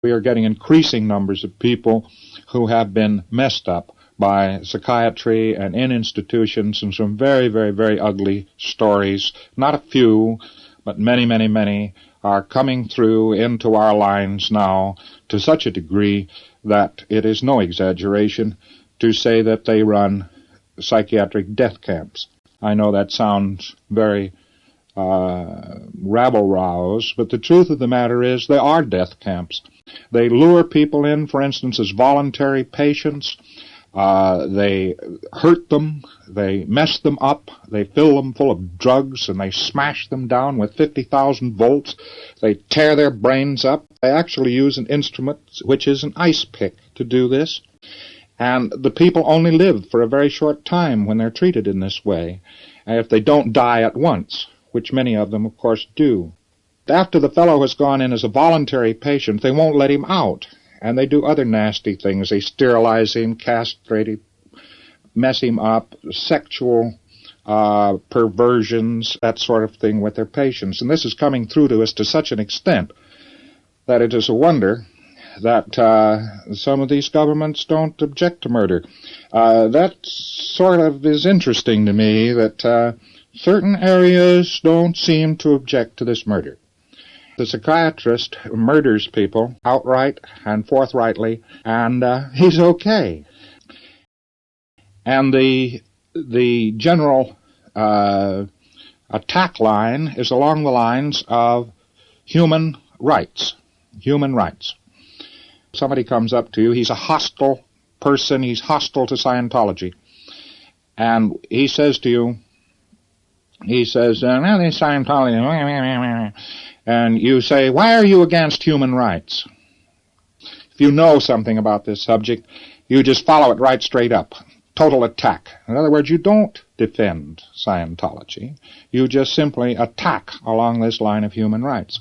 We are getting increasing numbers of people who have been messed up by psychiatry and in institutions, and some very, very, very ugly stories. Not a few, but many, many, many are coming through into our lines now to such a degree that it is no exaggeration to say that they run psychiatric death camps. I know that sounds very rabble-rouse, but the truth of the matter is they are death camps. They lure people in, for instance, as voluntary patients. They hurt them, they mess them up, they fill them full of drugs, and they smash them down with 50,000 volts. They tear their brains up. They actually use an instrument which is an ice pick to do this. And the people only live for a very short time when they're treated in this way, if they don't die at once, which many of them, of course, do. After the fellow has gone in as a voluntary patient, they won't let him out. And they do other nasty things. They sterilize him, castrate him, mess him up, sexual perversions, that sort of thing with their patients. And this is coming through to us to such an extent that it is a wonder that some of these governments don't object to murder. That sort of is interesting to me, that certain areas don't seem to object to this murder. The psychiatrist murders people outright and forthrightly, and he's okay. And the general attack line is along the lines of human rights. Human rights. Somebody comes up to you, he's a hostile person, he's hostile to Scientology, and he says to you, well, these Scientology, and you say, why are you against human rights? If you know something about this subject, you just follow it right straight up. Total attack. In other words, you don't defend Scientology. You just simply attack along this line of human rights.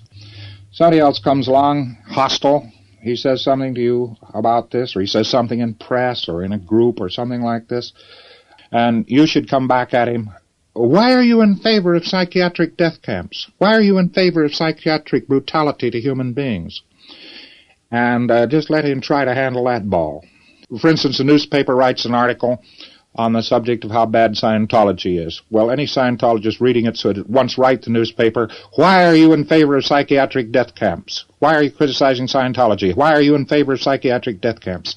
Somebody else comes along, hostile. He says something to you about this, or he says something in press or in a group or something like this, and you should come back at him. Why are you in favor of psychiatric death camps? Why are you in favor of psychiatric brutality to human beings? And just let him try to handle that ball. For instance, a newspaper writes an article on the subject of how bad Scientology is. Well, any Scientologist reading it should at once write the newspaper, why are you in favor of psychiatric death camps? Why are you criticizing Scientology? Why are you in favor of psychiatric death camps?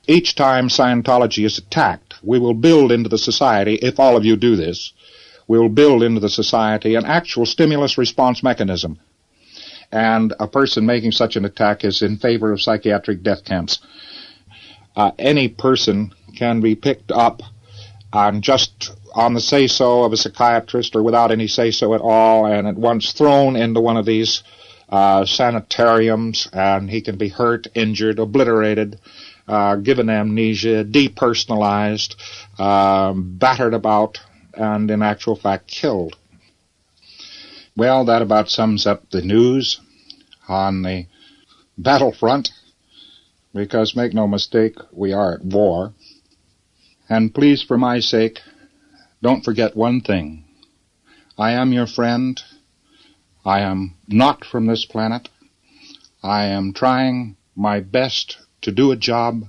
Each time Scientology is attacked, we will build into the society, if all of you do this, we will build into the society an actual stimulus response mechanism. And a person making such an attack is in favor of psychiatric death camps. Any person can be picked up on just on the say-so of a psychiatrist or without any say-so at all, and at once thrown into one of these sanitariums, and he can be hurt, injured, obliterated, given amnesia, depersonalized, battered about, and in actual fact killed. Well, that about sums up the news on the battlefront, because make no mistake, we are at war. And please, for my sake, don't forget one thing. I am your friend. I am not from this planet. I am trying my best to do a job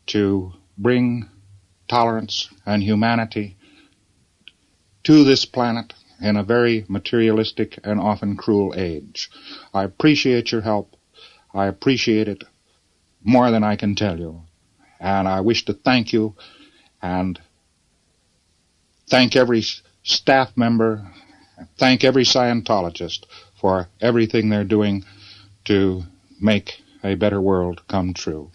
to bring tolerance and humanity to this planet in a very materialistic and often cruel age. I appreciate your help. I appreciate it more than I can tell you. And I wish to thank you and thank every staff member, thank every Scientologist for everything they're doing to make a better world come true.